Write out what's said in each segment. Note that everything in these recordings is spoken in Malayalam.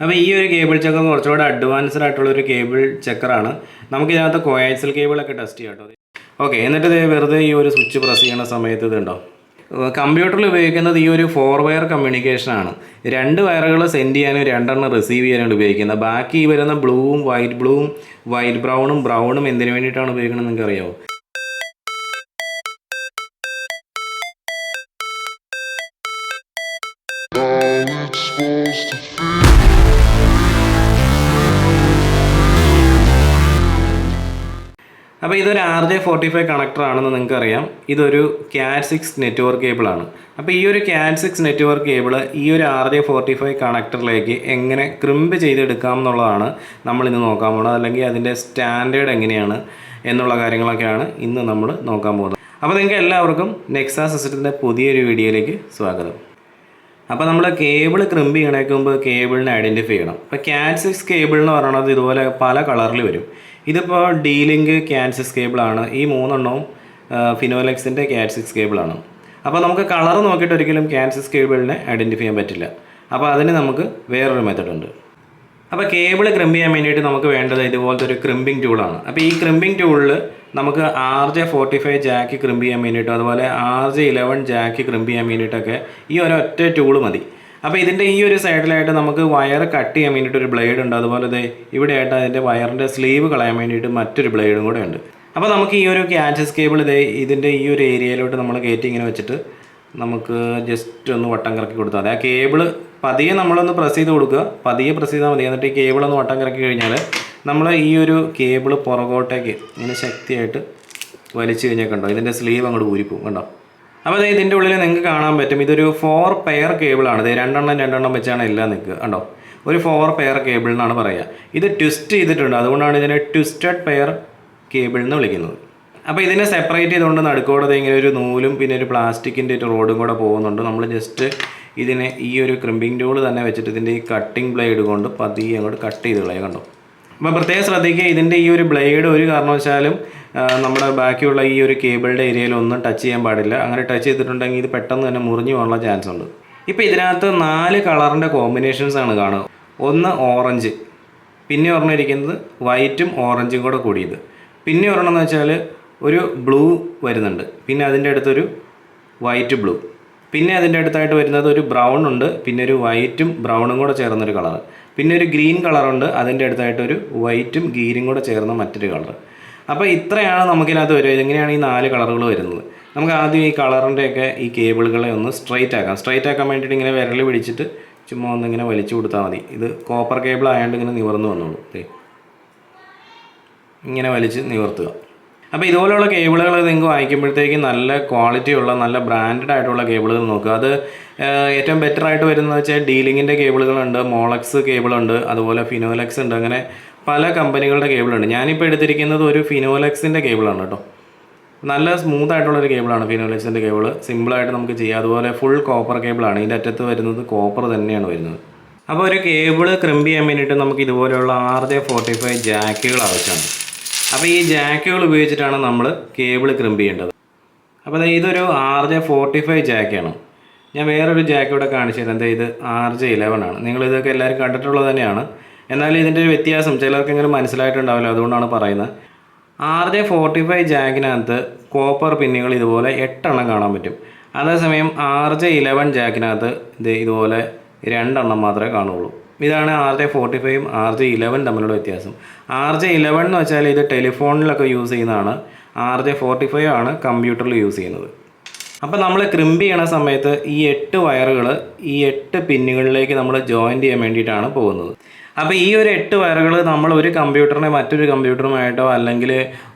അപ്പോൾ ഈ ഒരു കേബിൾ ചെക്കർ കുറച്ചുകൂടെ അഡ്വാൻസ്ഡ് ആയിട്ടുള്ളൊരു കേബിൾ ചെക്കറാണ്. നമുക്കിതിനകത്ത് കോയാക്സിൽ കേബിളൊക്കെ ടെസ്റ്റ് ചെയ്യാം കേട്ടോ. ഓക്കെ, എന്നിട്ട് ഇത് വെറുതെ ഈ ഒരു സ്വിച്ച് പ്രസ് ചെയ്യുന്ന സമയത്ത് ഇതുണ്ടോ, കമ്പ്യൂട്ടറിൽ ഉപയോഗിക്കുന്നത് ഈ ഒരു 4 വയർ കമ്മ്യൂണിക്കേഷനാണ്. 2 വയറുകൾ സെൻഡ് ചെയ്യാനും 2 റിസീവ് ചെയ്യാനാണ് ഉപയോഗിക്കുന്നത്. ബാക്കി ഈ വരുന്ന ബ്ലൂവും വൈറ്റ് ബ്രൗണും എന്തിനു വേണ്ടിയിട്ടാണ് ഉപയോഗിക്കുന്നത് നിങ്ങൾക്ക് അറിയാമോ? അപ്പോൾ ഇതൊരു RJ45 കണക്ടറാണെന്ന് നിങ്ങൾക്കറിയാം. ഇതൊരു CAT6 നെറ്റ്വർക്ക് കേബിളാണ്. അപ്പോൾ ഈ ഒരു CAT6 നെറ്റ്വർക്ക് കേബിൾ ഈ ഒരു RJ45 കണക്ടറിലേക്ക് എങ്ങനെ ക്രിമ്പ് ചെയ്തെടുക്കാം എന്നുള്ളതാണ് നമ്മളിന്ന് നോക്കാൻ പോകുന്നത്. അല്ലെങ്കിൽ അതിൻ്റെ സ്റ്റാൻഡേർഡ് എങ്ങനെയാണ് എന്നുള്ള കാര്യങ്ങളൊക്കെയാണ് ഇന്ന് നമ്മൾ നോക്കാൻ പോകുന്നത്. അപ്പോൾ നിങ്ങൾക്ക് എല്ലാവർക്കും നെക്സ സിസ്റ്റത്തിൻ്റെ പുതിയൊരു വീഡിയോയിലേക്ക് സ്വാഗതം. അപ്പോൾ നമ്മൾ കേബിൾ ക്രിമ്പ് ചെയ്യണേക്ക് മുമ്പ് കേബിളിനെ ഐഡൻറ്റിഫൈ ചെയ്യണം. അപ്പോൾ CAT6 കേബിൾ എന്ന് പറയുന്നത് ഇതുപോലെ പല കളറിൽ വരും. ഇതിപ്പോൾ D-Link CAT6 കേബിളാണ്. ഈ 3 ഫിനോലെക്സിൻ്റെ CAT6 കേബിളാണ്. അപ്പോൾ നമുക്ക് കളർ നോക്കിയിട്ട് ഒരിക്കലും CAT6 കേബിളിനെ ഐഡൻറ്റിഫൈ ചെയ്യാൻ പറ്റില്ല. അപ്പോൾ അതിന് നമുക്ക് വേറൊരു മെത്തഡ് ഉണ്ട്. അപ്പോൾ കേബിൾ ക്രിമ്പ് ചെയ്യാൻ വേണ്ടിയിട്ട് നമുക്ക് വേണ്ടത് ഇതുപോലത്തെ ഒരു ക്രിമ്പിംഗ് ടൂളാണ്. അപ്പോൾ ഈ ക്രിമ്പിംഗ് ടൂളിൽ നമുക്ക് RJ45 ജാക്ക് ക്രിമ്പ് ചെയ്യാൻ വേണ്ടിയിട്ടും അതുപോലെ RJ11 ജാക്ക് ക്രിമ്പ് ചെയ്യാൻ വേണ്ടിയിട്ടൊക്കെ ഈ ഒരൊറ്റ ടൂൾ മതി. അപ്പോൾ ഇതിൻ്റെ ഈ ഒരു സൈഡിലായിട്ട് നമുക്ക് വയർ കട്ട് ചെയ്യാൻ വേണ്ടിയിട്ട് ഒരു ബ്ലേഡ് ഉണ്ട്. അതുപോലെ ഇവിടെയായിട്ട് അതിൻ്റെ വയറിൻ്റെ സ്ലീവ് കളയാൻ വേണ്ടിയിട്ട് മറ്റൊരു ബ്ലേഡും കൂടെ ഉണ്ട്. അപ്പോൾ നമുക്ക് ഈ ഒരു CAT6 കേബിൾ ഇതിൻ്റെ ഈ ഒരു ഏരിയയിലോട്ട് നമ്മൾ കയറ്റി ഇങ്ങനെ വെച്ചിട്ട് നമുക്ക് ജസ്റ്റ് ഒന്ന് വട്ടം കറക്കി കൊടുത്താൽ മതി. ആ കേബിൾ പതിയെ നമ്മളൊന്ന് പ്രസ് ചെയ്ത് കൊടുക്കുക, പതിയെ പ്രസ് ചെയ്താൽ മതി. എന്നിട്ട് ഈ കേബിളൊന്ന് വട്ടം കറക്കി കഴിഞ്ഞാൽ നമ്മൾ ഈ ഒരു കേബിൾ പുറകോട്ടേക്ക് ഇങ്ങനെ ശക്തിയായിട്ട് വലിച്ചു കഴിഞ്ഞാൽ കണ്ടോ, ഇതിൻ്റെ സ്ലീവ് അങ്ങോട്ട് ഊരിപ്പോവും കണ്ടോ. അപ്പോൾ ഇതിൻ്റെ ഉള്ളിൽ നിങ്ങൾക്ക് കാണാൻ പറ്റും ഇതൊരു 4 പെയർ കേബിളാണ്. ഇത് രണ്ടെണ്ണം വെച്ചാണ് എല്ലാം നിൽക്കുക കണ്ടോ. ഒരു 4 പെയർ കേബിൾ എന്നാണ് പറയുക. ഇത് ട്വിസ്റ്റ് ചെയ്തിട്ടുണ്ട്, അതുകൊണ്ടാണ് ഇതിനെ ട്വിസ്റ്റഡ് പെയർ കേബിൾ എന്ന് വിളിക്കുന്നത്. അപ്പോൾ ഇതിനെ സെപ്പറേറ്റ് ചെയ്തുകൊണ്ട് നടുക്കോടെ ഇങ്ങനെ ഒരു നൂലും പിന്നെ ഒരു പ്ലാസ്റ്റിക്കിൻ്റെ ഒരു റോഡും കൂടെ പോകുന്നുണ്ട്. നമ്മൾ ജസ്റ്റ് ഇതിനെ ഈ ഒരു ക്രിമ്പിംഗ് ടൂൾ തന്നെ വെച്ചിട്ട് ഇതിൻ്റെ ഈ കട്ടിംഗ് ബ്ലേഡ് കൊണ്ട് പതിയെ അങ്ങോട്ട് കട്ട് ചെയ്ത് കളയാം കണ്ടോ. അപ്പോൾ പ്രത്യേകം ശ്രദ്ധിക്കുക, ഇതിൻ്റെ ഈ ഒരു ബ്ലേഡ് ഒരു കാരണവശാലും നമ്മുടെ ബാക്കിയുള്ള ഈ ഒരു കേബിളിൻ്റെ ഏരിയയിൽ ഒന്നും ടച്ച് ചെയ്യാൻ പാടില്ല. അങ്ങനെ ടച്ച് ചെയ്തിട്ടുണ്ടെങ്കിൽ ഇത് പെട്ടെന്ന് തന്നെ മുറിഞ്ഞു പോകാനുള്ള ചാൻസ് ഉണ്ട്. ഇപ്പോൾ ഇതിനകത്ത് 4 കളറിൻ്റെ കോമ്പിനേഷൻസ് ആണ് കാണുക. ഒന്ന് ഓറഞ്ച്, പിന്നെ ഒരെണ്ണം വൈറ്റും ഓറഞ്ചും കൂടെ കൂടിയത്, പിന്നെ ഒരെണ്ണം വെച്ചാൽ ഒരു ബ്ലൂ വരുന്നുണ്ട്, പിന്നെ അതിൻ്റെ അടുത്തൊരു വൈറ്റ് ബ്ലൂ, പിന്നെ അതിൻ്റെ അടുത്തായിട്ട് വരുന്നത് ഒരു ബ്രൗൺ ഉണ്ട്, പിന്നെ ഒരു വൈറ്റും ബ്രൗണും കൂടെ ചേർന്നൊരു കളർ, പിന്നെ ഒരു ഗ്രീൻ കളറുണ്ട്, അതിൻ്റെ അടുത്തായിട്ടൊരു വൈറ്റും ഗ്രീനും കൂടെ ചേർന്ന മറ്റൊരു കളർ. അപ്പോൾ ഇത്രയാണ് നമുക്കിതിനകത്ത് വരിക. ഇതെങ്ങനെയാണ് ഈ 4 കളറുകൾ വരുന്നത്? നമുക്ക് ആദ്യം ഈ കളറിൻ്റെയൊക്കെ ഈ കേബിളുകളെ ഒന്ന് സ്ട്രൈറ്റ് ആക്കാൻ വേണ്ടിയിട്ട് ഇങ്ങനെ വിരൽ പിടിച്ചിട്ട് ചുമ്മാ ഒന്നിങ്ങനെ വലിച്ചു കൊടുത്താൽ മതി. ഇത് കോപ്പർ കേബിൾ ആയതുകൊണ്ട് ഇങ്ങനെ നിവർന്നു വന്നോളൂ. ഇങ്ങനെ വലിച്ച് നിവർത്തുക. അപ്പോൾ ഇതുപോലെയുള്ള കേബിളുകൾ നിങ്ങൾക്ക് വാങ്ങിക്കുമ്പോഴത്തേക്കും നല്ല ക്വാളിറ്റിയുള്ള നല്ല ബ്രാൻഡഡ് ആയിട്ടുള്ള കേബിളുകൾ നോക്കുക. അത് ഏറ്റവും ബെറ്റർ ആയിട്ട് വരുന്നത് വെച്ചാൽ D-Linkൻ്റെ കേബിളുകളുണ്ട്, മോളക്സ് കേബിളുണ്ട്, അതുപോലെ ഫിനോലെക്സ് ഉണ്ട്. അങ്ങനെ പല കമ്പനികളുടെ കേബിളുണ്ട്. ഞാനിപ്പോൾ എടുത്തിരിക്കുന്നത് ഒരു ഫിനോലെക്സിൻ്റെ കേബിളാണ് കേട്ടോ. നല്ല സ്മൂത്ത് ആയിട്ടുള്ളൊരു കേബിളാണ് ഫിനോലെക്സിൻ്റെ കേബിൾ. സിമ്പിളായിട്ട് നമുക്ക് ചെയ്യാം. അതുപോലെ ഫുൾ കോപ്പർ കേബിളാണ്. ഇതിൻ്റെ അറ്റത്ത് വരുന്നത് കോപ്പർ തന്നെയാണ് വരുന്നത്. അപ്പോൾ ഒരു കേബിൾ ക്രിമ്പ് ചെയ്യാൻ വേണ്ടിയിട്ട് നമുക്ക് ഇതുപോലെയുള്ള RJ45 ജാക്കുകൾ ആവശ്യമാണ്. അപ്പോൾ ഈ ജാക്കുകൾ ഉപയോഗിച്ചിട്ടാണ് നമ്മൾ കേബിൾ ക്രിമ്പ് ചെയ്യേണ്ടത്. അപ്പോൾ ഇതൊരു RJ45 ജാക്കാണ്. ഞാൻ വേറൊരു ജാക്ക് ഇവിടെ കാണിച്ചു തരാം. ഇത് RJ11 ആണ്. നിങ്ങളിതൊക്കെ എല്ലാവരും കണ്ടിട്ടുള്ളത് തന്നെയാണ്. എന്നാലും ഇതിൻ്റെ ഒരു വ്യത്യാസം ചിലർക്കെങ്കിലും മനസ്സിലായിട്ടുണ്ടാവില്ല, അതുകൊണ്ടാണ് പറയുന്നത്. RJ45 ജാക്കിനകത്ത് കോപ്പർ പിന്നുകൾ ഇതുപോലെ 8 കാണാൻ പറ്റും. അതേസമയം RJ11 ജാക്കിനകത്ത് ഇതുപോലെ 2 മാത്രമേ കാണുള്ളൂ. ഇതാണ് RJ45 RJ11 തമ്മിലുള്ള വ്യത്യാസം. RJ11 എന്ന് വെച്ചാൽ ഇത് ടെലിഫോണിലൊക്കെ യൂസ് ചെയ്യുന്നതാണ്. RJ45 ആണ് കമ്പ്യൂട്ടറിൽ യൂസ് ചെയ്യുന്നത്. അപ്പോൾ നമ്മൾ ക്രിമ്പ് ചെയ്യണ സമയത്ത് ഈ 8 വയറുകൾ ഈ 8 പിന്നുകളിലേക്ക് നമ്മൾ ജോയിൻ്റ് ചെയ്യാൻ വേണ്ടിയിട്ടാണ് പോകുന്നത്. അപ്പോൾ ഈ ഒരു 8 വയറുകൾ നമ്മൾ ഒരു കമ്പ്യൂട്ടറിനെ മറ്റൊരു കമ്പ്യൂട്ടറുമായിട്ടോ അല്ലെങ്കിൽ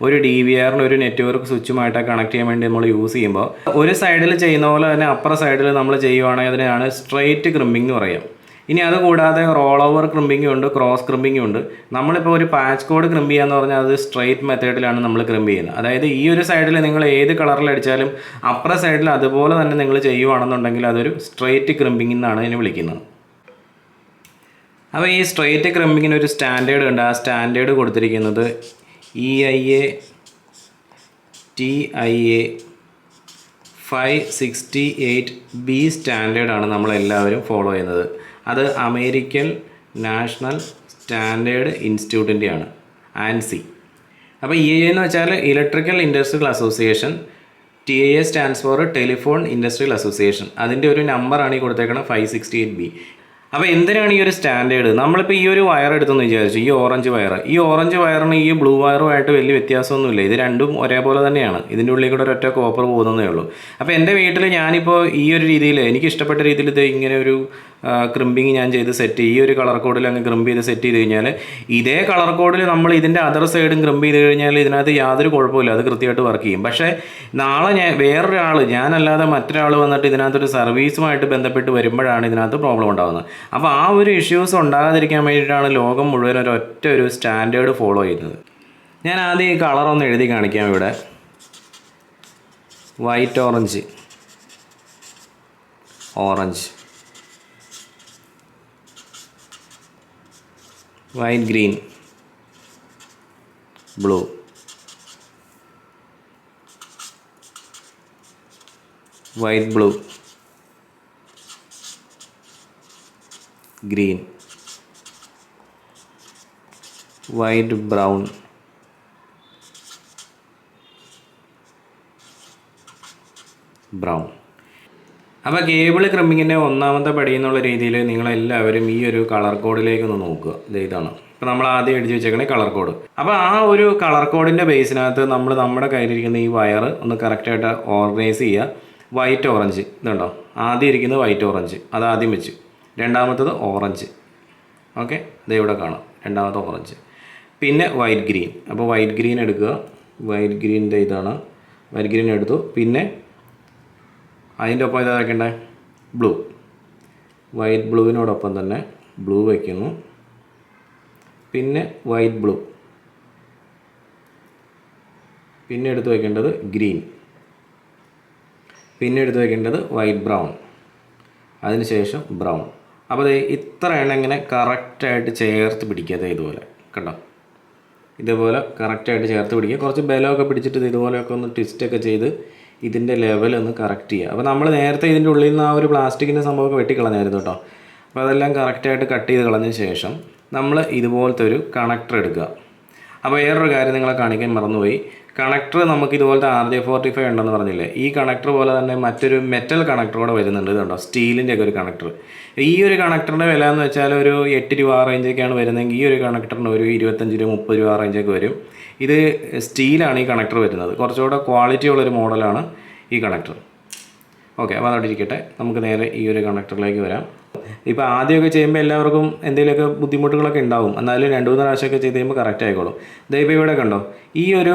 ഒരു DVRന് ഒരു നെറ്റ്വർക്ക് സ്വിച്ചുമായിട്ടോ കണക്ട് ചെയ്യാൻ വേണ്ടി നമ്മൾ യൂസ് ചെയ്യുമ്പോൾ ഒരു സൈഡിൽ ചെയ്യുന്ന പോലെ തന്നെ അപ്പുറ സൈഡിൽ നമ്മൾ ചെയ്യുവാണെങ്കിൽ അതിനാണ് സ്ട്രെയിറ്റ് ക്രിമ്പിംഗ് എന്ന് പറയാം. ഇനി അതുകൂടാതെ റോൾ ഓവർ ക്രിമ്പിങ്ങും ഉണ്ട്, ക്രോസ് ക്രിമ്പിങ്ങും ഉണ്ട്. നമ്മളിപ്പോൾ ഒരു പാച്ച് കോഡ് ക്രിമ്പ് ചെയ്യാന്ന് പറഞ്ഞാൽ അത് സ്ട്രെയിറ്റ് മെത്തേഡിലാണ് നമ്മൾ ക്രിമ്പ് ചെയ്യുന്നത്. അതായത് ഈ ഒരു സൈഡിൽ നിങ്ങൾ ഏത് കളറിൽ അടിച്ചാലും അപ്പുറ സൈഡിൽ അതുപോലെ തന്നെ നിങ്ങൾ ചെയ്യുവാണെന്നുണ്ടെങ്കിൽ അതൊരു സ്ട്രെയിറ്റ് ക്രിമ്പിംഗ് എന്നാണ് ഇതിനെ വിളിക്കുന്നത്. അപ്പോൾ ഈ സ്ട്രെയിറ്റ് ക്രിമ്പിങ്ങിന് ഒരു സ്റ്റാൻഡേർഡ് ഉണ്ട്. ആ സ്റ്റാൻഡേർഡ് കൊടുത്തിരിക്കുന്നത് EIA TIA 568B സ്റ്റാൻഡേർഡാണ് നമ്മളെല്ലാവരും ഫോളോ ചെയ്യുന്നത്. അത് അമേരിക്കൻ നാഷണൽ സ്റ്റാൻഡേർഡ് ഇൻസ്റ്റിറ്റ്യൂട്ടിൻ്റെയാണ്, ആൻസി. അപ്പോൾ EIA എന്ന് വെച്ചാൽ electrical industrial association. TIA stands for telephone industrial association. അതിൻ്റെ ഒരു നമ്പറാണ് ഈ കൊടുത്തേക്കുന്നത് 568B. അപ്പോൾ എന്തിനാണ് ഈ ഒരു സ്റ്റാൻഡേർഡ്? നമ്മളിപ്പോൾ ഈ ഒരു വയർ എടുത്തെന്ന് വിചാരിച്ചു, ഈ ഓറഞ്ച് വയറിന് ഈ ബ്ലൂ വയറുമായിട്ട് വലിയ വ്യത്യാസമൊന്നുമില്ല. ഇത് രണ്ടും ഒരേപോലെ തന്നെയാണ്. ഇതിൻ്റെ ഉള്ളിൽ കൂടെ ഒരൊറ്റ കോപ്പർ പോകുന്നതേ ഉള്ളൂ. അപ്പോൾ എൻ്റെ വീട്ടിൽ ഞാനിപ്പോൾ ഈ ഒരു രീതിയിൽ എനിക്ക് ഇഷ്ടപ്പെട്ട രീതിയിൽ ഇത് ഇങ്ങനെ ഒരു ക്രിമ്പിങ് ഞാൻ ചെയ്ത് സെറ്റ്, ഈ ഒരു കളർ കോഡിൽ അങ്ങ് ക്രിമ്പ് ചെയ്ത് സെറ്റ് ചെയ്ത് കഴിഞ്ഞാൽ ഇതേ കളർ കോഡിൽ നമ്മൾ ഇതിൻ്റെ അതർ സൈഡും ക്രിമ്പ് ചെയ്ത് കഴിഞ്ഞാൽ ഇതിനകത്ത് യാതൊരു കുഴപ്പമില്ല, അത് കൃത്യമായിട്ട് വർക്ക് ചെയ്യും. പക്ഷേ നാളെ വേറൊരാൾ, ഞാനല്ലാതെ മറ്റൊരാൾ വന്നിട്ട് ഇതിനകത്തൊരു സർവീസുമായിട്ട് ബന്ധപ്പെട്ട് വരുമ്പോഴാണ് ഇതിനകത്ത് പ്രോബ്ലം ഉണ്ടാകുന്നത്. അപ്പോൾ ആ ഒരു ഇഷ്യൂസ് ഉണ്ടാകാതിരിക്കാൻ വേണ്ടിയിട്ടാണ് ലോകം മുഴുവൻ ഒരു സ്റ്റാൻഡേർഡ് ഫോളോ ചെയ്യുന്നത്. ഞാൻ ആദ്യം ഈ കളറൊന്ന് എഴുതി കാണിക്കാം. ഇവിടെ white orange, white green, blue, white blue, green, white brown, അപ്പോൾ കേബിൾ ക്രിമ്പിങ്ങിൻ്റെ ഒന്നാമത്തെ പടി എന്നുള്ള രീതിയിൽ നിങ്ങളെല്ലാവരും ഈ ഒരു കളർ കോഡിലേക്കൊന്ന് നോക്കുക. ഇതാണ് ഇപ്പോൾ നമ്മൾ ആദ്യം എഴുതി വെച്ചേക്കണേ കളർ കോഡ്. അപ്പോൾ ആ ഒരു കളർ കോഡിൻ്റെ ബേസിനകത്ത് നമ്മുടെ കയ്യിലിരിക്കുന്ന ഈ വയർ ഒന്ന് കറക്റ്റായിട്ട് ഓർഗനൈസ് ചെയ്യുക. വൈറ്റ് ഓറഞ്ച് ഇതുണ്ടോ, ആദ്യം ഇരിക്കുന്നത് വൈറ്റ് ഓറഞ്ച്, അത് ആദ്യം വെച്ച്. രണ്ടാമത്തത് ഓറഞ്ച്, ഓക്കെ, ഇത് ഇവിടെ കാണാം, രണ്ടാമത്തെ ഓറഞ്ച്. പിന്നെ വൈറ്റ് ഗ്രീൻ. അപ്പോൾ വൈറ്റ് ഗ്രീൻ എടുക്കുക. വൈറ്റ് ഗ്രീനിൻ്റെ ഇതാണ്, വൈറ്റ് ഗ്രീൻ എടുത്തു. പിന്നെ അതിൻ്റെ ഒപ്പം ഇതാ വയ്ക്കണ്ടേ, ബ്ലൂ. വൈറ്റ് ബ്ലൂവിനോടൊപ്പം തന്നെ ബ്ലൂ വയ്ക്കുന്നു. പിന്നെ വൈറ്റ് ബ്ലൂ. പിന്നെ എടുത്ത് വയ്ക്കേണ്ടത് ഗ്രീൻ. പിന്നെ എടുത്ത് വയ്ക്കേണ്ടത് വൈറ്റ് ബ്രൗൺ. അതിനുശേഷം ബ്രൗൺ. അപ്പോൾ ഇത്ര എണ്ണം ഇങ്ങനെ കറക്റ്റായിട്ട് ചേർത്ത് പിടിക്കുക. ഇതുപോലെ കണ്ടോ, ഇതുപോലെ കറക്റ്റായിട്ട് ചേർത്ത് പിടിക്കുക. കുറച്ച് ബലമൊക്കെ പിടിച്ചിട്ട് ഇതുപോലെയൊക്കെ ഒന്ന് ട്വിസ്റ്റൊക്കെ ചെയ്ത് ഇതിൻ്റെ ലെവലൊന്ന് കറക്റ്റ് ചെയ്യുക. അപ്പോൾ നമ്മൾ നേരത്തെ ഇതിൻ്റെ ഉള്ളിൽ നിന്ന് ആ ഒരു പ്ലാസ്റ്റിക്കിൻ്റെ സംഭവമൊക്കെ വെട്ടിക്കളഞ്ഞായിരുന്നു കേട്ടോ. അപ്പോൾ അതെല്ലാം കറക്റ്റായിട്ട് കട്ട് ചെയ്ത് കളഞ്ഞ ശേഷം നമ്മൾ ഇതുപോലത്തെ ഒരു കണക്ടർ എടുക്കുക. അപ്പോൾ വേറൊരു കാര്യം നിങ്ങളെ കാണിക്കാൻ മറന്നുപോയി. കണക്ടർ നമുക്ക് ഇതുപോലത്തെ RJ45 ഉണ്ടെന്ന് പറഞ്ഞില്ലേ, ഈ കണക്ടർ പോലെ തന്നെ മറ്റൊരു മെറ്റൽ കണക്ടർ കൂടെ വരുന്നുണ്ട്. ഇതുണ്ടോ, സ്റ്റീലിൻ്റെ ഒക്കെ ഒരു കണക്ടർ. ഈ ഒരു കണക്ടറിൻ്റെ വില എന്ന് വെച്ചാൽ ഒരു 8 രൂപ റേഞ്ചൊക്കെയാണ് വരുന്നതെങ്കിൽ ഈ ഒരു കണക്ടറിന് ഒരു 25 രൂപ 30 രൂപ റേഞ്ചൊക്കെ വരും. ഇത് സ്റ്റീലാണ് ഈ കണക്ടർ വരുന്നത്. കുറച്ചുകൂടെ ക്വാളിറ്റി ഉള്ളൊരു മോഡലാണ് ഈ കണക്ടർ. ഓക്കെ, അപ്പോൾ അതവിടെ ഇരിക്കട്ടെ. നമുക്ക് നേരെ ഈ ഒരു കണക്ടറിലേക്ക് വരാം. ഇപ്പോൾ ആദ്യമൊക്കെ ചെയ്യുമ്പോൾ എല്ലാവർക്കും എന്തെങ്കിലുമൊക്കെ ബുദ്ധിമുട്ടുകളൊക്കെ ഉണ്ടാവും. എന്നാലും 2-3 പ്രാവശ്യമൊക്കെ ചെയ്ത് കഴിയുമ്പോൾ കറക്റ്റ് ആയിക്കോളും. ഇപ്പോൾ ഇവിടെ കണ്ടോ, ഈ ഒരു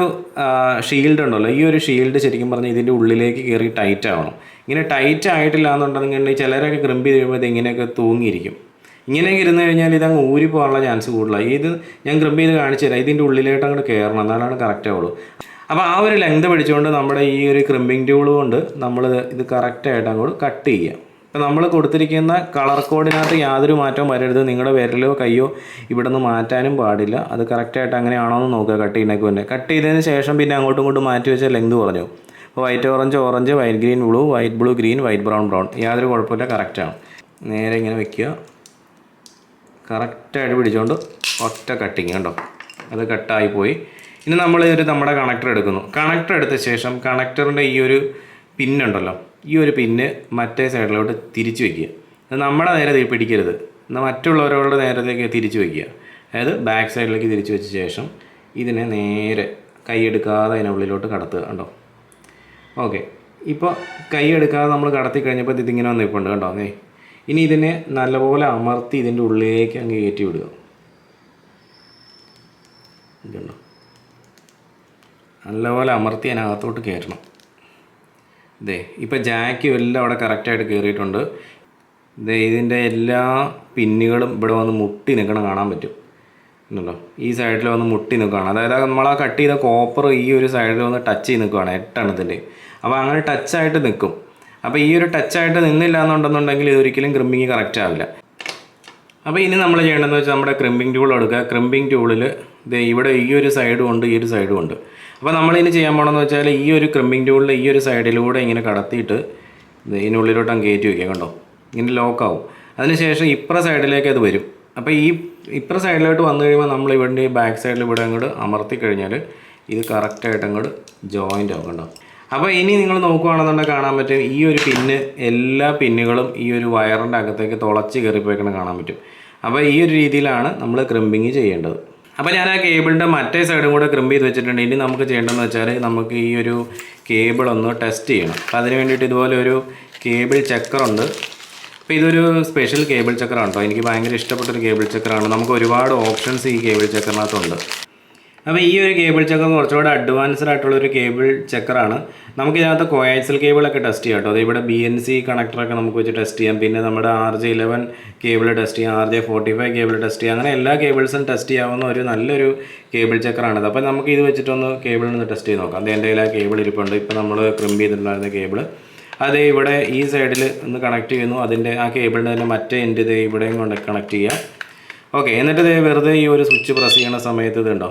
ഷീൽഡ് ഉണ്ടല്ലോ, ഈ ഒരു ഷീൽഡ് ശരിക്കും പറഞ്ഞാൽ ഇതിൻ്റെ ഉള്ളിലേക്ക് കയറി ടൈറ്റ് ആവണം. ഇങ്ങനെ ടൈറ്റ് ആയിട്ടില്ല എന്നുണ്ടെങ്കിൽ ചിലരൊക്കെ ക്രിമ്പ് ചെയ്യുമ്പോൾ ഇത് ഇങ്ങനെയൊക്കെ തൂങ്ങിയിരിക്കും. ഇങ്ങനെയൊക്കെ ഇരുന്ന് കഴിഞ്ഞാൽ ഇതങ്ങ് ഊരി പോകാനുള്ള ചാൻസ് കൂടുതലാണ്. ഇത് ഞാൻ ക്രിമ്പ് ചെയ്ത് കാണിച്ചു തരാം. ഇതിൻ്റെ ഉള്ളിലേക്ക് അങ്ങോട്ട് കയറണം, എന്നാലാണ് കറക്റ്റ് ആവുള്ളൂ. അപ്പോൾ ആ ഒരു ലെങ്ത് പിടിച്ചുകൊണ്ട് നമ്മുടെ ഈ ഒരു ക്രിമ്പിംഗ് ടൂൾ കൊണ്ട് നമ്മൾ ഇത് കറക്റ്റായിട്ട് അങ്ങോട്ട് കട്ട് ചെയ്യുക. ഇപ്പോൾ നമ്മൾ കൊടുത്തിരിക്കുന്ന കളർ കോഡിനകത്ത് യാതൊരു മാറ്റവും വരരുത്. നിങ്ങളുടെ വിരലോ കയ്യോ ഇവിടെ നിന്ന് മാറ്റാനും പാടില്ല. അത് കറക്റ്റായിട്ട് അങ്ങനെയാണോ എന്ന് നോക്കുക. കട്ട് ചെയ്യുന്നതൊക്കെ തന്നെ കട്ട് ചെയ്തതിന് ശേഷം പിന്നെ അങ്ങോട്ടും ഇങ്ങോട്ടും മാറ്റി വെച്ച ലെങ്ത് പറഞ്ഞു. അപ്പോൾ white orange, white green blue, white blue green, white brown, യാതൊരു കുഴപ്പമില്ല, കറക്റ്റാണ്. നേരെ ഇങ്ങനെ വെക്കുക. കറക്റ്റായിട്ട് പിടിച്ചുകൊണ്ട് ഒറ്റ കട്ടിങ് കണ്ടോ, അത് കട്ടായിപ്പോയി. ഇനി നമ്മൾ നമ്മുടെ കണക്ടർ എടുക്കുന്നു. കണക്ടർ എടുത്ത ശേഷം കണക്ടറിൻ്റെ ഈ ഒരു പിന്നുണ്ടല്ലോ, ഈ ഒരു പിന്ന് മറ്റേ സൈഡിലോട്ട് തിരിച്ച് വയ്ക്കുക. അത് നമ്മുടെ നേരെ പിടിക്കരുത്, എന്നാൽ മറ്റുള്ളവരുടെ നേരത്തേക്ക് തിരിച്ച് വയ്ക്കുക. അതായത് ബാക്ക് സൈഡിലേക്ക് തിരിച്ച് വെച്ച ശേഷം ഇതിനെ നേരെ കൈയെടുക്കാതെ അതിനുള്ളിലോട്ട് കടത്തുക. കണ്ടോ, ഓക്കെ. ഇപ്പോൾ കൈയെടുക്കാതെ നമ്മൾ കടത്തി കഴിഞ്ഞപ്പോൾ ഇതിങ്ങനെ വന്ന് നിൽപ്പുണ്ട് കണ്ടോ. ഇനി ഇതിനെ നല്ലപോലെ അമർത്തി ഇതിൻ്റെ ഉള്ളിലേക്ക് അങ്ങ് കയറ്റി വിടുക. ഇതുണ്ടോ, നല്ലപോലെ അമർത്തി അതിനകത്തോട്ട് കയറ്റണം. ഇപ്പോൾ ജാക്കും എല്ലാം അവിടെ കറക്റ്റായിട്ട് കയറിയിട്ടുണ്ട്. ഇതിൻ്റെ എല്ലാ പിന്നുകളും ഇവിടെ വന്ന് മുട്ടി നിൽക്കണം കാണാൻ പറ്റും. ഉണ്ടല്ലോ, ഈ സൈഡിൽ വന്ന് മുട്ടി നിൽക്കുകയാണ്. അതായത് നമ്മൾ ആ കട്ട് ചെയ്ത കോപ്പർ ഈ ഒരു സൈഡിൽ വന്ന് ടച്ച് ചെയ്ത് നിൽക്കുകയാണ് 8 എണ്ണത്തിൻ്റെ. അപ്പോൾ അങ്ങനെ ടച്ചായിട്ട് നിൽക്കും. അപ്പോൾ ഈ ഒരു ടച്ചായിട്ട് നിന്നില്ല എന്നുണ്ടെന്നുണ്ടെങ്കിൽ ഇതൊരിക്കലും ക്രിമ്പിങ് കറക്റ്റ് ആവില്ല. അപ്പോൾ ഇനി നമ്മൾ ചെയ്യേണ്ടതെന്ന് വെച്ചാൽ നമ്മുടെ ക്രിമ്പിംഗ് ടൂൾ എടുക്കുക. ക്രിമ്പിംഗ് ടൂളിൽ ഇവിടെ ഈ ഒരു സൈഡും ഉണ്ട്, ഈ ഒരു സൈഡും ഉണ്ട്. അപ്പോൾ നമ്മളിനി ചെയ്യാൻ പോകണമെന്ന് വെച്ചാൽ ഈ ഒരു ക്രിമ്പിംഗ് ടൂളിൽ ഈ ഒരു സൈഡിലൂടെ ഇങ്ങനെ കടത്തിയിട്ട് ഇതിനുള്ളിലോട്ട് അങ്ങ് കയറ്റി വയ്ക്കുക. കണ്ടോ, ഇങ്ങനെ ലോക്കാവും. അതിനുശേഷം ഇപ്പുറ സൈഡിലേക്ക് അത് വരും. അപ്പോൾ ഈ ഇപ്പുറ സൈഡിലോട്ട് വന്നു കഴിയുമ്പോൾ നമ്മൾ ഇവിടെ ബാക്ക് സൈഡിൽ ഇവിടെ അങ്ങോട്ട് അമർത്തി കഴിഞ്ഞാൽ ഇത് കറക്റ്റായിട്ട് അങ്ങോട്ട് ജോയിൻ്റ് ആവും കണ്ടോ. അപ്പോൾ ഇനി നിങ്ങൾ നോക്കുകയാണെന്നുണ്ടെങ്കിൽ കാണാൻ പറ്റും ഈ ഒരു പിന്ന് എല്ലാ പിന്നുകളും ഈ ഒരു വയറിൻ്റെ അകത്തേക്ക് തുളച്ച് കയറിപ്പോയിക്കണം കാണാൻ പറ്റും. അപ്പോൾ ഈ ഒരു രീതിയിലാണ് നമ്മൾ ക്രിമ്പിങ് ചെയ്യേണ്ടത്. അപ്പോൾ ഞാൻ ആ കേബിളിൻ്റെ മറ്റേ സൈഡും കൂടെ ക്രിമ്പ് ചെയ്ത് വെച്ചിട്ടുണ്ട്. ഇനി നമുക്ക് ചെയ്യേണ്ടതെന്ന് വെച്ചാൽ നമുക്ക് ഈ ഒരു കേബിൾ ഒന്ന് ടെസ്റ്റ് ചെയ്യണം. അപ്പോൾ അതിന് വേണ്ടിയിട്ട് ഇതുപോലെ ഒരു കേബിൾ ചെക്കറുണ്ട്. അപ്പോൾ ഇതൊരു സ്പെഷ്യൽ കേബിൾ ചക്കറാണ് കേട്ടോ. എനിക്ക് ഭയങ്കര ഇഷ്ടപ്പെട്ടൊരു കേബിൾ ചക്കറാണ്. നമുക്ക് ഒരുപാട് ഓപ്ഷൻസ് ഈ കേബിൾ ചക്കറിനകത്തുണ്ട്. അപ്പോൾ ഈ ഒരു കേബിൾ ചക്കർ കുറച്ചുകൂടെ അഡ്വാൻസ്ഡ് ആയിട്ടുള്ളൊരു കേബിൾ ചക്കറാണ്. നമുക്കിതിനകത്ത് കോയാക്സിൽ കേബിളൊക്കെ ടെസ്റ്റ് ചെയ്യാം കേട്ടോ. അത് ഇവിടെ BNC കണക്ടറൊക്കെ നമുക്ക് വെച്ച് ടെസ്റ്റ് ചെയ്യാം. പിന്നെ നമ്മുടെ RJ11 കേബിൾ ടെസ്റ്റ് ചെയ്യാം, RJ45 കേബിൾ ടെസ്റ്റ് ചെയ്യാം. അങ്ങനെ എല്ലാ കേബിൾസും ടെസ്റ്റ് ചെയ്യാവുന്ന ഒരു നല്ലൊരു കേബിൾ ചക്കറാണിത്. അപ്പോൾ നമുക്ക് ഇത് വെച്ചിട്ടൊന്ന് കേബിളിൽ നിന്ന് ടെസ്റ്റ് ചെയ്ത് നോക്കാം. അത് എൻ്റെ കയ്യിൽ ആ കേബിൾ ഇരിപ്പുണ്ട്. ഇപ്പോൾ നമ്മൾ ക്രിമ്പ് ചെയ്തിട്ടുണ്ടായിരുന്ന കേബിൾ അത് ഇവിടെ ഈ സൈഡിൽ ഒന്ന് കണക്ട് ചെയ്യുന്നു. അതിൻ്റെ ആ കേബിളിൻ്റെ തന്നെ മറ്റേ എൻഡ് ഇത് ഇവിടെയും കൊണ്ട് കണക്ട് ചെയ്യാം. ഓക്കെ, എന്നിട്ട് ഇത് വെറുതെ ഈ ഒരു സ്വിച്ച് പ്രസ് ചെയ്യുന്ന സമയത്ത് ഇതുണ്ടോ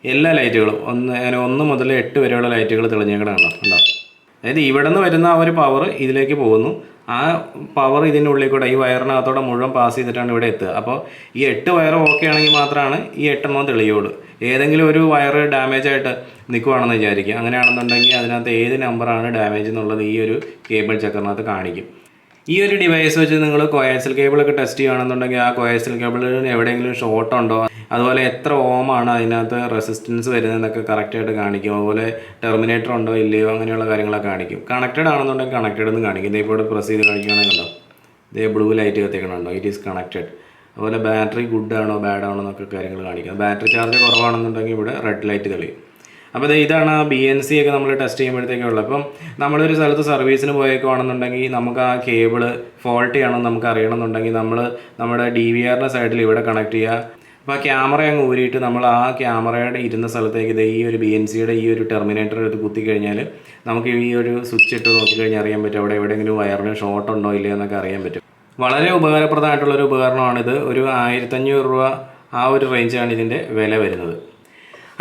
എല്ലാ ലൈറ്റുകളും 1 മുതൽ 8 വരെയുള്ള ലൈറ്റുകൾ തെളിഞ്ഞേക്കണുണ്ടോ ഉണ്ടോ. അതായത് ഇവിടെ നിന്ന് വരുന്ന ആ ഒരു പവർ ഇതിലേക്ക് പോകുന്നു. ആ പവർ ഇതിൻ്റെ ഉള്ളിൽ കൂടെ ഈ വയറിനകത്തോടെ മുഴുവൻ പാസ് ചെയ്തിട്ടാണ് ഇവിടെ എത്തുക. അപ്പോൾ ഈ 8 വയർ ഓക്കെ ആണെങ്കിൽ മാത്രമാണ് ഈ 8 എണ്ണം തെളിയുള്ളൂ. ഏതെങ്കിലും ഒരു വയർ ഡാമേജ് ആയിട്ട് നിൽക്കുവാണെന്ന് വിചാരിക്കുക. അങ്ങനെയാണെന്നുണ്ടെങ്കിൽ അതിനകത്ത് ഏത് നമ്പറാണ് ഡാമേജ് എന്നുള്ളത് ഈ ഒരു കേബിൾ ചക്കറിനകത്ത് കാണിക്കും. ഈ ഒരു ഡിവൈസ് വെച്ച് നിങ്ങൾ കോയാക്സിൽ കേബിളൊക്കെ ടെസ്റ്റ് ചെയ്യുകയാണെന്നുണ്ടെങ്കിൽ ആ കോയാക്സിൽ കേബിളിന് എവിടെയെങ്കിലും ഷോർട്ട് ഉണ്ടോ, അതുപോലെ എത്ര ഓമാണ് അതിനകത്ത് റെസിസ്റ്റൻസ് വരുന്നതെന്നൊക്കെ കറക്റ്റായിട്ട് കാണിക്കും. അതുപോലെ ടെർമിനേറ്റർ ഉണ്ടോ ഇല്ലയോ അങ്ങനെയുള്ള കാര്യങ്ങളൊക്കെ കാണിക്കും. കണക്റ്റഡ് ആണെന്നുണ്ടെങ്കിൽ കണക്റ്റഡ് എന്ന് കാണിക്കും. ഇതേ ഇപ്പോൾ പ്രസ് ചെയ്ത് കാണിക്കുകയാണെങ്കിൽ ഉണ്ടോ ഇതേ ബ്ലൂ ലൈറ്റ് കത്തിക്കണുണ്ടോ, ഇറ്റ് ഈസ് കണക്റ്റഡ്. അതുപോലെ ബാറ്ററി ഗുഡ് ആണോ ബാഡ് ആണോ എന്നൊക്കെ കാര്യങ്ങൾ കാണിക്കും. ബാറ്ററി ചാർജ് കുറവാണെന്നുണ്ടെങ്കിൽ ഇവിടെ റെഡ് ലൈറ്റ് തെളിയും. അപ്പോൾ ഇതാണ് ആ BNC ഒക്കെ നമ്മൾ ടെസ്റ്റ് ചെയ്യുമ്പോഴത്തേക്കുള്ളത്. അപ്പം നമ്മളൊരു സ്ഥലത്ത് സർവീസിന് പോയേക്കുവാണെന്നുണ്ടെങ്കിൽ നമുക്ക് ആ കേബിള് ഫോൾട്ടി ആണോ നമുക്ക് അറിയണമെന്നുണ്ടെങ്കിൽ നമ്മൾ നമ്മുടെ DVRൻ്റെ സൈഡിൽ ഇവിടെ കണക്ട് ചെയ്യുക. അപ്പോൾ ആ ക്യാമറ അങ്ങ് ഊരിയിട്ട് നമ്മൾ ആ ക്യാമറയുടെ ഇരുന്ന സ്ഥലത്തേക്ക് ഈ ഒരു BNCയുടെ ഈ ഒരു ടെർമിനേറ്റർ എടുത്ത് കുത്തിക്കഴിഞ്ഞാൽ നമുക്ക് ഈ ഒരു സ്വിച്ച് ഇട്ട് നോക്കിക്കഴിഞ്ഞാൽ അറിയാൻ പറ്റും അവിടെ എവിടെയെങ്കിലും വയറിന് ഷോർട്ട് ഉണ്ടോ ഇല്ലയോ എന്നൊക്കെ അറിയാൻ പറ്റും. വളരെ ഉപകാരപ്രദമായിട്ടുള്ളൊരു ഉപകരണമാണിത്. ഒരു 1500 രൂപ ആ ഒരു റേഞ്ചാണ് ഇതിൻ്റെ വില വരുന്നത്.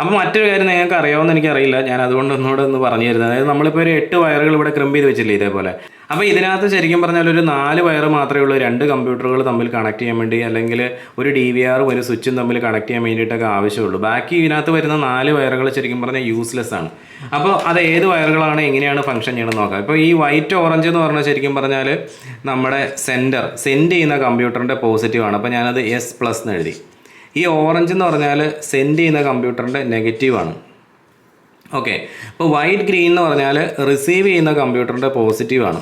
അപ്പോൾ മറ്റൊരു കാര്യം നിങ്ങൾക്ക് അറിയാമെന്ന് എനിക്കറിയില്ല, ഞാൻ അതുകൊണ്ട് ഒന്നുകൂടെ പറഞ്ഞു തരുന്നത്. അതായത് നമ്മളിപ്പോൾ ഒരു 8 വയറുകൾ ഇവിടെ ക്രിമ്പ് ചെയ്ത് വെച്ചില്ലേ ഇതേപോലെ. അപ്പോൾ ഇതിനകത്ത് ശരിക്കും പറഞ്ഞാൽ ഒരു 4 വയർ മാത്രമേ ഉള്ളൂ 2 കമ്പ്യൂട്ടറുകൾ തമ്മിൽ കണക്ട് ചെയ്യാൻ വേണ്ടി, അല്ലെങ്കിൽ ഒരു DVRും ഒരു സ്വിച്ചും തമ്മിൽ കണക്ട് ചെയ്യാൻ വേണ്ടിയിട്ടൊക്കെ ആവശ്യമുള്ളൂ. ബാക്കി ഇതിനകത്ത് വരുന്ന 4 വയറുകൾ ശരിക്കും പറഞ്ഞാൽ യൂസ്ലെസ് ആണ്. അപ്പോൾ അത് ഏത് വയറുകളാണ് എങ്ങനെയാണ് ഫംഗ്ഷൻ ചെയ്യണമെന്ന് നോക്കാം. ഇപ്പോൾ ഈ വൈറ്റ് ഓറഞ്ച് എന്ന് പറഞ്ഞാൽ ശരിക്കും പറഞ്ഞാൽ നമ്മുടെ സെൻഡ് ചെയ്യുന്ന കമ്പ്യൂട്ടറിൻ്റെ പോസിറ്റീവാണ്. അപ്പോൾ ഞാനത് S+ എന്ന് എഴുതി. ഈ ഓറഞ്ച് എന്ന് പറഞ്ഞാൽ സെൻഡ് ചെയ്യുന്ന കമ്പ്യൂട്ടറിൻ്റെ നെഗറ്റീവാണ്. ഓക്കെ, അപ്പോൾ വൈറ്റ് ഗ്രീൻ എന്ന് പറഞ്ഞാൽ റിസീവ് ചെയ്യുന്ന കമ്പ്യൂട്ടറിൻ്റെ പോസിറ്റീവാണ്.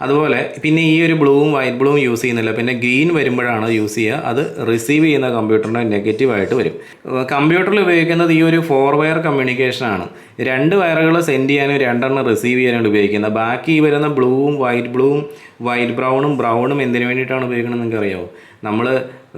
അതുപോലെ പിന്നെ ഈ ഒരു ബ്ലൂവും വൈറ്റ് ബ്ലൂവും യൂസ് ചെയ്യുന്നില്ല, പിന്നെ ഗ്രീൻ വരുമ്പോഴാണ് യൂസ് ചെയ്യുക. അത് റിസീവ് ചെയ്യുന്ന കമ്പ്യൂട്ടറിൻ്റെ നെഗറ്റീവായിട്ട് വരും. കമ്പ്യൂട്ടറിൽ ഉപയോഗിക്കുന്നത് ഈ ഒരു 4 വയർ കമ്മ്യൂണിക്കേഷനാണ്. 2 വയറുകൾ സെൻഡ് ചെയ്യാനും 2 എണ്ണം റിസീവ് ചെയ്യാനാണ് ഉപയോഗിക്കുന്നത്. ബാക്കി ഈ വരുന്ന ബ്ലൂവും വൈറ്റ് ബ്രൗണും എന്തിനു വേണ്ടിയിട്ടാണ് ഉപയോഗിക്കുന്നത് നിങ്ങൾക്ക് അറിയാമോ? നമ്മൾ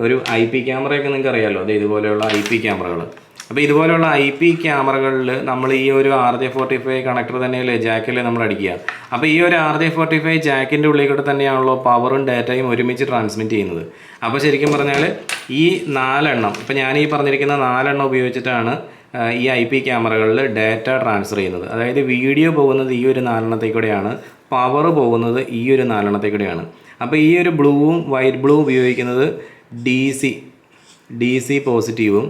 ഒരു IP ക്യാമറയൊക്കെ നിങ്ങൾക്ക് അറിയാമല്ലോ, അത് ഇതുപോലെയുള്ള IP ക്യാമറകൾ. അപ്പോൾ ഇതുപോലെയുള്ള IP ക്യാമറകളിൽ നമ്മൾ ഈ ഒരു RJ45 കണക്ടർ തന്നെയല്ലേ ജാക്കിലെ നമ്മൾ അടിക്കുക. അപ്പോൾ ഈ ഒരു RJ45 ജാക്കിൻ്റെ ഉള്ളിൽ കൂടെ തന്നെയാണല്ലോ പവറും ഡാറ്റയും ഒരുമിച്ച് ട്രാൻസ്മിറ്റ് ചെയ്യുന്നത്. അപ്പോൾ ശരിക്കും പറഞ്ഞാൽ ഈ 4 എണ്ണം, ഇപ്പോൾ ഞാൻ ഈ പറഞ്ഞിരിക്കുന്ന 4 എണ്ണം ഉപയോഗിച്ചിട്ടാണ് ഈ IP ക്യാമറകളിൽ ഡാറ്റ ട്രാൻസ്ഫർ ചെയ്യുന്നത്. അതായത് വീഡിയോ പോകുന്നത് ഈ ഒരു 4 എണ്ണത്തേക്കൂടെയാണ്, പവർ പോകുന്നത് ഈ ഒരു 4 എണ്ണത്തേക്കൂടെയാണ്. അപ്പോൾ ഈ ഒരു ബ്ലൂവും വൈറ്റ് ബ്ലൂ ഉപയോഗിക്കുന്നത് DC പോസിറ്റീവും,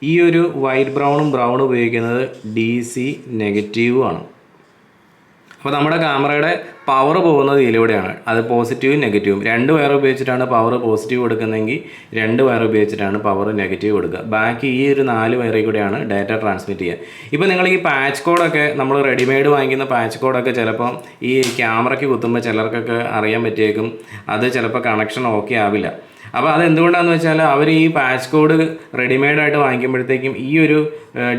ഈ ഒരു വൈറ്റ് ബ്രൗണും ഉപയോഗിക്കുന്നത് DC നെഗറ്റീവുമാണ്. അപ്പോൾ നമ്മുടെ ക്യാമറയുടെ പവർ പോകുന്നത് ഇതിലൂടെയാണ്. അത് പോസിറ്റീവും നെഗറ്റീവും 2 വയർ ഉപയോഗിച്ചിട്ടാണ് പവർ പോസിറ്റീവ് കൊടുക്കുന്നതെങ്കിൽ 2 വയർ ഉപയോഗിച്ചിട്ടാണ് പവർ നെഗറ്റീവ് കൊടുക്കുക. ബാക്കി ഈ ഒരു 4 വയറിൽ കൂടെയാണ് ഡാറ്റ ട്രാൻസ്മിറ്റ് ചെയ്യുക. ഇപ്പോൾ നിങ്ങൾ ഈ പാച്ച് കോഡൊക്കെ നമ്മൾ റെഡിമെയ്ഡ് വാങ്ങിക്കുന്ന പാച്ച് കോഡൊക്കെ ചിലപ്പം ഈ ക്യാമറയ്ക്ക് കുത്തുമ്പോൾ ചിലർക്കൊക്കെ അറിയാൻ പറ്റിയേക്കും അത് ചിലപ്പോൾ കണക്ഷൻ ഓക്കെ ആവില്ല. അപ്പോൾ അതെന്തുകൊണ്ടാണെന്ന് വെച്ചാൽ അവർ ഈ പാച്ച് കോഡ് റെഡിമെയ്ഡായിട്ട് വാങ്ങിക്കുമ്പോഴത്തേക്കും ഈ ഒരു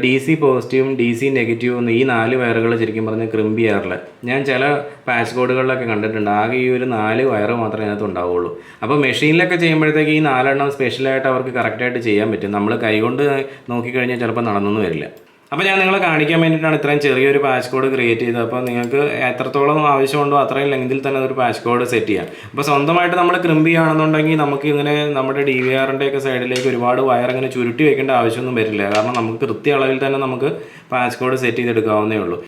DC പോസിറ്റീവും DC നെഗറ്റീവും ഈ 4 വയറുകൾ ശരിക്കും പറഞ്ഞ് ക്രിമ്പ് ചെയ്യാറില്ല. ഞാൻ ചില പാച്ച് കോഡുകളിലൊക്കെ കണ്ടിട്ടുണ്ട് ആകെ ഈ ഒരു 4 വയറ് മാത്രമേ അതിനകത്ത് ഉണ്ടാവുള്ളൂ. അപ്പോൾ മെഷീനിലൊക്കെ ചെയ്യുമ്പോഴത്തേക്ക് ഈ 4 എണ്ണം സ്പെഷ്യലായിട്ട് അവർക്ക് കറക്റ്റായിട്ട് ചെയ്യാൻ പറ്റും. നമ്മൾ കൈകൊണ്ട് നോക്കിക്കഴിഞ്ഞാൽ ചിലപ്പോൾ നടന്നൊന്നും വരില്ല. അപ്പോൾ ഞാൻ നിങ്ങളെ കാണിക്കാൻ വേണ്ടിയിട്ടാണ് ഇത്രയും ചെറിയൊരു പാച്ച് കോഡ് ക്രിയേറ്റ് ചെയ്തത്. അപ്പോൾ നിങ്ങൾക്ക് എത്രത്തോളം ആവശ്യമുണ്ടോ അത്രയും ലെങ്തിൽ തന്നെ ഒരു പാച്ച് കോഡ് സെറ്റ് ചെയ്യാം. അപ്പോൾ സ്വന്തമായിട്ട് നമ്മൾ ക്രിമ്പ് ചെയ്യുകയാണെന്നുണ്ടെങ്കിൽ നമുക്ക് ഇങ്ങനെ നമ്മുടെ DVRൻ്റെ ഒക്കെ സൈഡിലേക്ക് ഒരുപാട് വയർ ഇങ്ങനെ ചുരുട്ടി വെക്കേണ്ട ആവശ്യമൊന്നും വരില്ല. കാരണം നമുക്ക് കൃത്യ അളവിൽ തന്നെ നമുക്ക് പാച്ച് കോഡ് സെറ്റ് ചെയ്തെടുക്കാവുന്നേ ഉള്ളൂ.